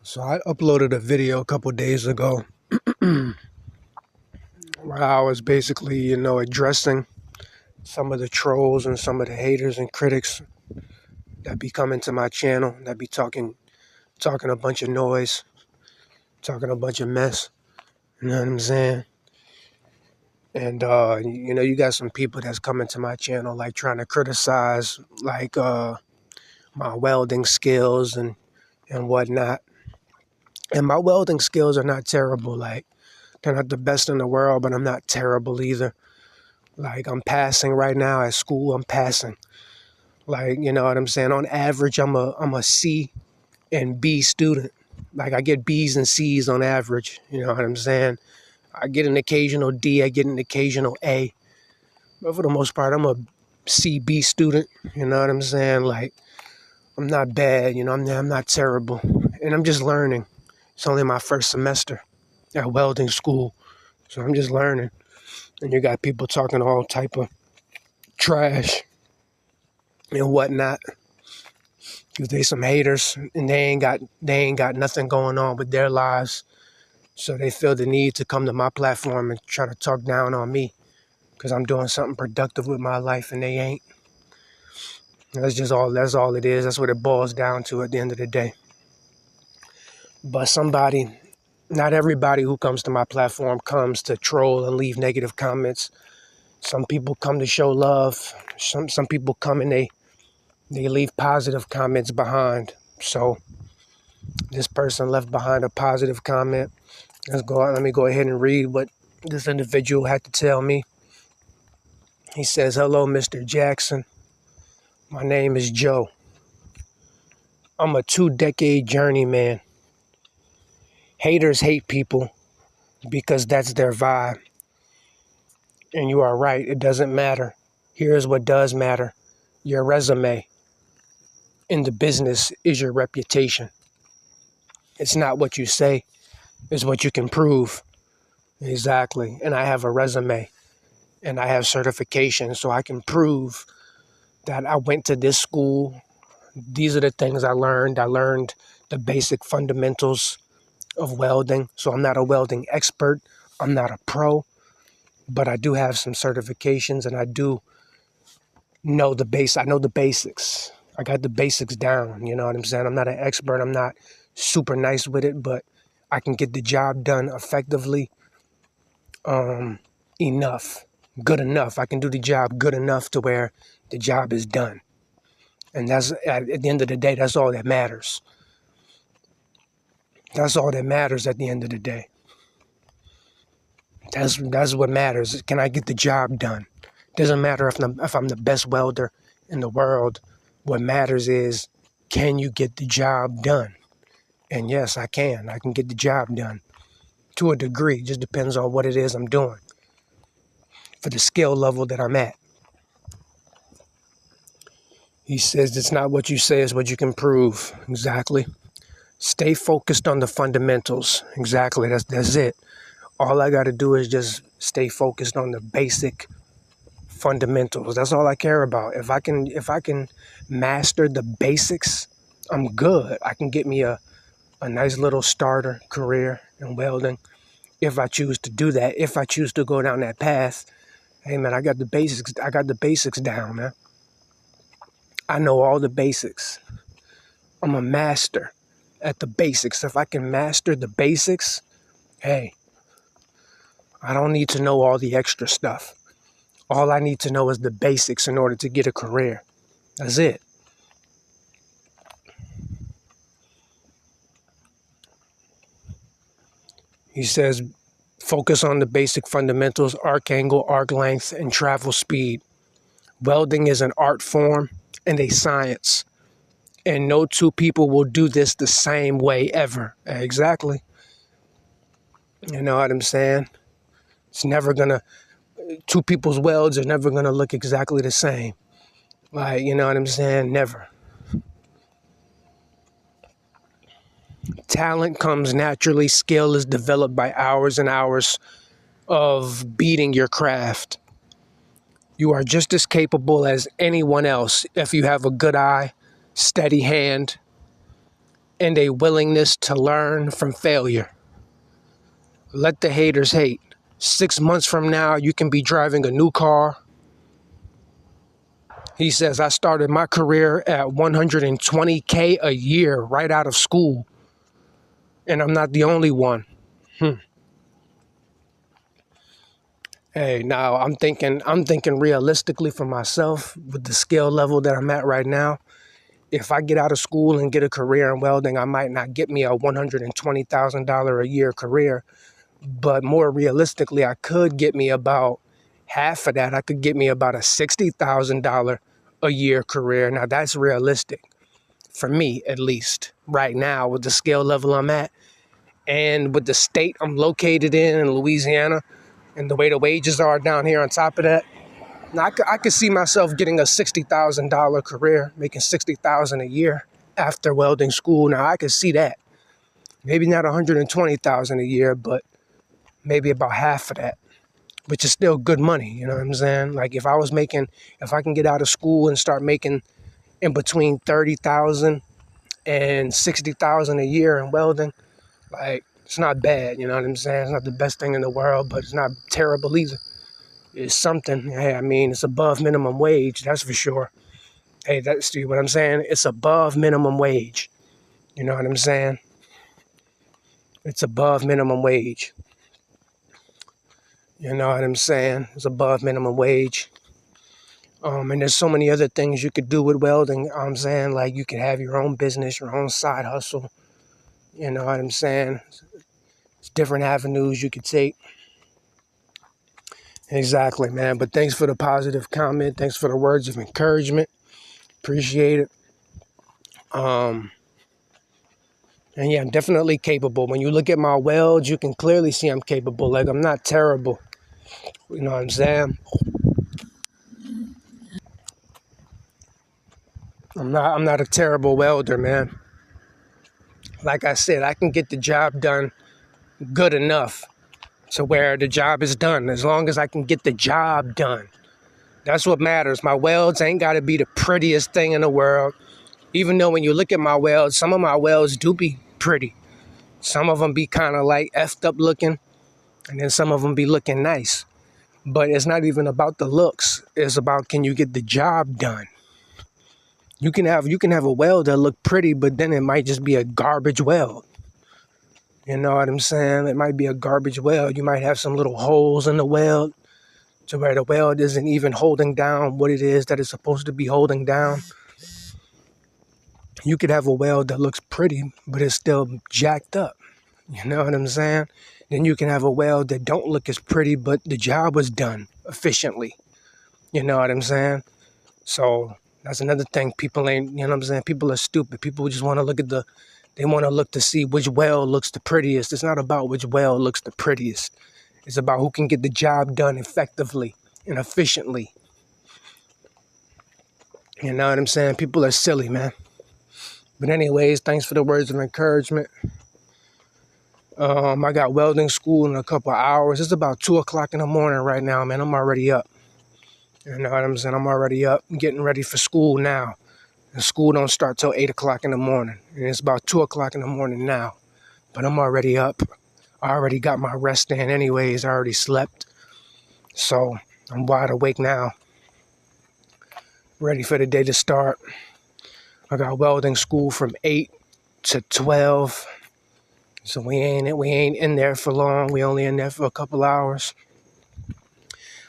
So I uploaded a video a couple days ago where I was basically, addressing some of the trolls and some of the haters and critics that be coming to my channel, that be talking a bunch of noise, talking a bunch of mess. You know what I'm saying? And you got some people that's coming to my channel like trying to criticize my welding skills and whatnot. And my welding skills are not terrible. Like, they're not the best in the world, but I'm not terrible either. Like, I'm passing right now at school. I'm passing. Like, you know what I'm saying? On average, I'm a C and B student. Like, I get B's and C's on average. You know what I'm saying? I get an occasional D. I get an occasional A. But for the most part, I'm a C, B student. You know what I'm saying? Like, I'm not bad. I'm not terrible. And I'm just learning. It's only my first semester at welding school. So I'm just learning. And you got people talking all type of trash and whatnot, because they some haters and they ain't got nothing going on with their lives, so they feel the need to come to my platform and try to talk down on me because I'm doing something productive with my life and they ain't. That's all it is. That's what it boils down to at the end of the day. But not everybody who comes to my platform comes to troll and leave negative comments. Some people come to show love. Some people come and they leave positive comments behind. So this person left behind a positive comment. Let me go ahead and read what this individual had to tell me. He says, "Hello, Mr. Jackson. My name is Joe. I'm a 2-decade journeyman. Haters hate people because that's their vibe. And you are right, it doesn't matter. Here's what does matter. Your resume in the business is your reputation. It's not what you say, it's what you can prove." Exactly. And I have a resume and I have certification, so I can prove that I went to this school. These are the things I learned. I learned the basic fundamentals of welding. So I'm not a welding expert. I'm not a pro, but I do have some certifications and I do know the base. I know the basics. I got the basics down. You know what I'm saying? I'm not an expert. I'm not super nice with it, but I can get the job done effectively. Enough. Good enough. I can do the job good enough to where the job is done. And that's, at the end of the day, that's all that matters. That's all that matters at the end of the day. That's what matters. Can I get the job done? Doesn't matter if I'm the best welder in the world. What matters is, can you get the job done? And yes, I can. I can get the job done to a degree. It just depends on what it is I'm doing for the skill level that I'm at. He says it's not what you say, it's what you can prove. Exactly. Stay focused on the fundamentals. Exactly. That's it. All I got to do is just stay focused on the basic fundamentals. That's all I care about. If I can master the basics, I'm good. I can get me a nice little starter career in welding if I choose to do that. If I choose to go down that path, hey man, I got the basics. I got the basics down, man. I know all the basics. I'm a master at the basics. If I can master the basics, hey, I don't need to know all the extra stuff. All I need to know is the basics in order to get a career. That's it. He says, focus on the basic fundamentals: arc angle, arc length, and travel speed. Welding is an art form and a science. And no two people will do this the same way ever. Exactly. You know what I'm saying? It's never gonna, two people's welds are never gonna look exactly the same. Like, you know what I'm saying? Never. Talent comes naturally. Skill is developed by hours and hours of beating your craft. You are just as capable as anyone else if you have a good eye, steady hand, and a willingness to learn from failure. Let the haters hate. 6 months from now, you can be driving a new car. He says, I started my career at $120K a year right out of school. And I'm not the only one. Hey, now I'm thinking realistically for myself with the skill level that I'm at right now. If I get out of school and get a career in welding, I might not get me a $120,000 a year career. But more realistically, I could get me about half of that. I could get me about a $60,000 a year career. Now that's realistic for me, at least right now with the skill level I'm at and with the state I'm located in Louisiana and the way the wages are down here on top of that. Now I could see myself getting a $60,000 career, making $60,000 a year after welding school. Now I could see that. Maybe not $120,000 a year, but maybe about half of that, which is still good money. You know what I'm saying? Like if I can get out of school and start making in between $30,000 and $60,000 a year in welding, like it's not bad. You know what I'm saying? It's not the best thing in the world, but it's not terrible either. It's something. Hey, I mean, it's above minimum wage. That's for sure. Hey, that's what I'm saying. It's above minimum wage. You know what I'm saying? It's above minimum wage. You know what I'm saying? It's above minimum wage. And there's so many other things you could do with welding. You know what I'm saying, like you could have your own business, your own side hustle. You know what I'm saying? It's different avenues you could take. Exactly, man. But thanks for the positive comment. Thanks for the words of encouragement. Appreciate it. And yeah, I'm definitely capable. When you look at my welds, you can clearly see I'm capable. Like I'm not terrible. You know what I'm saying? I'm not a terrible welder, man. Like I said, I can get the job done good enough to where the job is done. As long as I can get the job done. That's what matters. My welds ain't got to be the prettiest thing in the world. Even though when you look at my welds, some of my welds do be pretty. Some of them be kind of like effed up looking. And then some of them be looking nice. But it's not even about the looks. It's about, can you get the job done? You can have a weld that look pretty, but then it might just be a garbage weld. You know what I'm saying? It might be a garbage weld. You might have some little holes in the weld to where the weld isn't even holding down what it is that it's supposed to be holding down. You could have a weld that looks pretty, but it's still jacked up. You know what I'm saying? Then you can have a weld that don't look as pretty, but the job was done efficiently. You know what I'm saying? So that's another thing. People ain't, you know what I'm saying? People are stupid. People just want to look at they want to look to see which weld looks the prettiest. It's not about which weld looks the prettiest. It's about who can get the job done effectively and efficiently. You know what I'm saying? People are silly, man. But anyways, thanks for the words of encouragement. I got welding school in a couple of hours. It's about 2 o'clock in the morning right now, man. I'm already up. You know what I'm saying? I'm already up. I'm getting ready for school now. And school don't start till 8 o'clock in the morning. And it's about 2 o'clock in the morning now. But I'm already up. I already got my rest in anyways. I already slept. So I'm wide awake now. Ready for the day to start. I got welding school from 8 to 12. So we ain't in there for long. We only in there for a couple hours.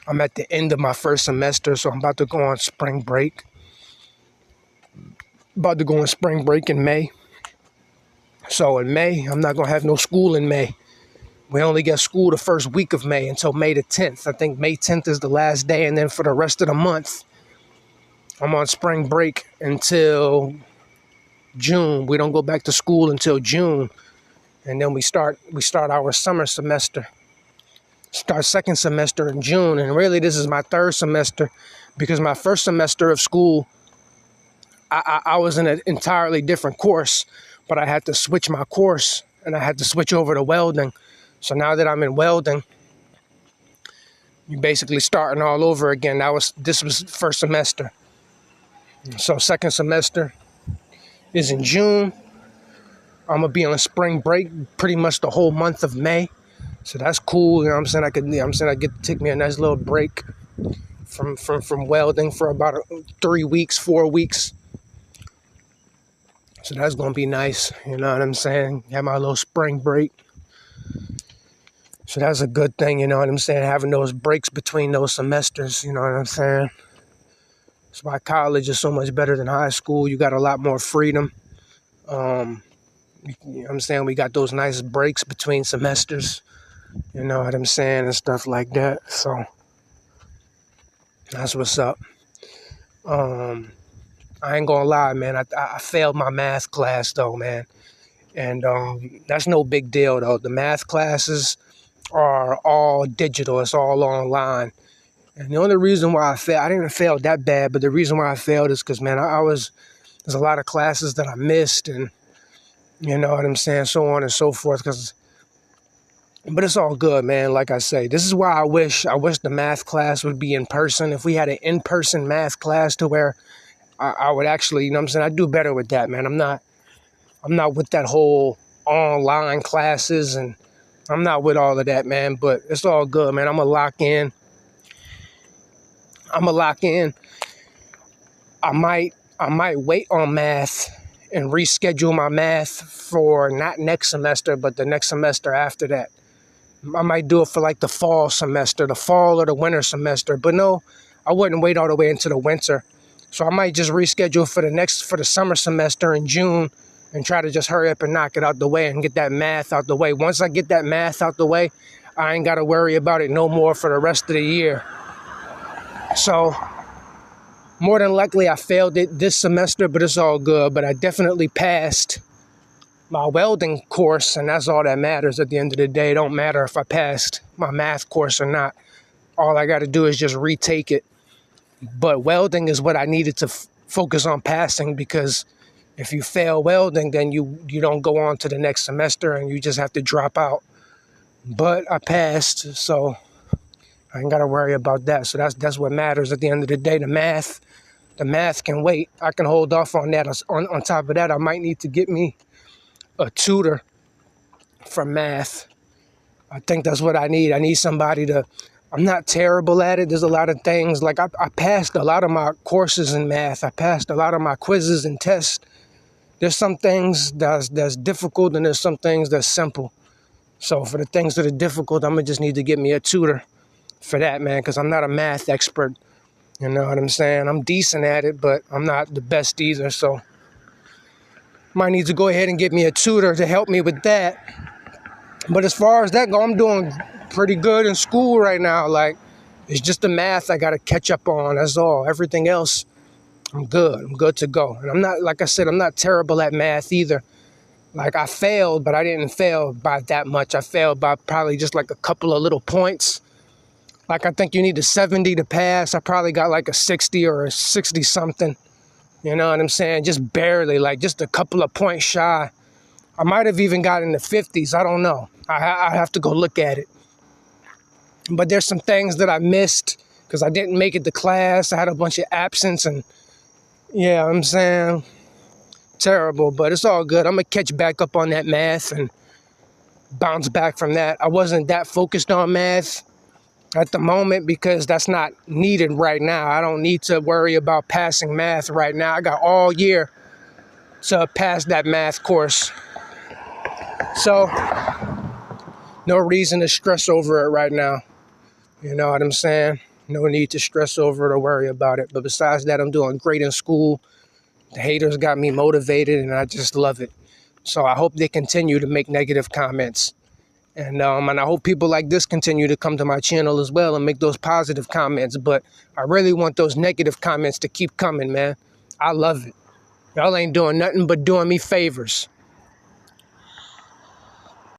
I'm at the end of my first semester, so I'm about to go on spring break. About to go on spring break in May. So in May, I'm not going to have no school in May. We only get school the first week of May until May the 10th. I think May 10th is the last day, and then for the rest of the month, I'm on spring break until June. We don't go back to school until June. And then we start our summer semester. Start second semester in June. And really, this is my third semester because my first semester of school, I was in an entirely different course, but I had to switch my course and I had to switch over to welding. So now that I'm in welding, you're basically starting all over again. This was first semester. So second semester is in June. I'm going to be on spring break pretty much the whole month of May. So that's cool. You know what I'm saying? I get to take me a nice little break from welding for about 3 weeks, 4 weeks. So that's going to be nice. You know what I'm saying? Have my little spring break. So that's a good thing, you know what I'm saying? Having those breaks between those semesters, you know what I'm saying? That's why college is so much better than high school. You got a lot more freedom. You know what I'm saying? We got those nice breaks between semesters, you know what I'm saying, and stuff like that. So that's what's up. I ain't gonna lie, man. I failed my math class though, man. And that's no big deal though. The math classes are all digital. It's all online. And the only reason why I didn't fail that bad, but the reason why I failed is because, man, there's a lot of classes that I missed, and you know what I'm saying, so on and so forth. But it's all good, man. Like I say, this is why I wish the math class would be in person. If we had an in-person math class to where I would actually, you know what I'm saying, I'd do better with that, man. I'm not with that whole online classes, and I'm not with all of that, man. But it's all good, man. I'm gonna lock in. I might wait on math and reschedule my math for not next semester, but the next semester after that. I might do it for like the fall semester, the fall or the winter semester. But no, I wouldn't wait all the way into the winter. So I might just reschedule for the summer semester in June and try to just hurry up and knock it out the way and get that math out the way. Once I get that math out the way, I ain't got to worry about it no more for the rest of the year. So more than likely I failed it this semester, but it's all good. But I definitely passed my welding course, and that's all that matters at the end of the day. It don't matter if I passed my math course or not. All I got to do is just retake it. But welding is what I needed to focus on passing, because if you fail welding, then you don't go on to the next semester and you just have to drop out. But I passed, so I ain't got to worry about that. So that's what matters at the end of the day. The math can wait. I can hold off on that. On top of that, I might need to get me a tutor for math. I think that's what I need. I need somebody I'm not terrible at it. There's a lot of things. Like I passed a lot of my courses in math. I passed a lot of my quizzes and tests. There's some things that's difficult, and there's some things that's simple. So for the things that are difficult, I'm going to just need to get me a tutor for that, man, because I'm not a math expert. You know what I'm saying? I'm decent at it, but I'm not the best either. So might need to go ahead and get me a tutor to help me with that. But as far as that go, I'm doing pretty good in school right now. Like, it's just the math I got to catch up on. That's all. Everything else, I'm good. I'm good to go. And I'm not, like I said, I'm not terrible at math either. Like, I failed, but I didn't fail by that much. I failed by probably just like a couple of little points. Like, I think you need a 70 to pass. I probably got like a 60 or a 60 something. You know what I'm saying? Just barely, like just a couple of points shy. I might have even got in the 50s. I don't know. I have to go look at it. But there's some things that I missed because I didn't make it to class. I had a bunch of absence, and yeah, I'm saying terrible, but it's all good. I'm going to catch back up on that math and bounce back from that. I wasn't that focused on math at the moment because that's not needed right now. I don't need to worry about passing math right now. I got all year to pass that math course. So, no reason to stress over it right now. You know what I'm saying? No need to stress over it or worry about it. But besides that, I'm doing great in school. The haters got me motivated, and I just love it. So I hope they continue to make negative comments. And I hope people like this continue to come to my channel as well and make those positive comments. But I really want those negative comments to keep coming, man. I love it. Y'all ain't doing nothing but doing me favors.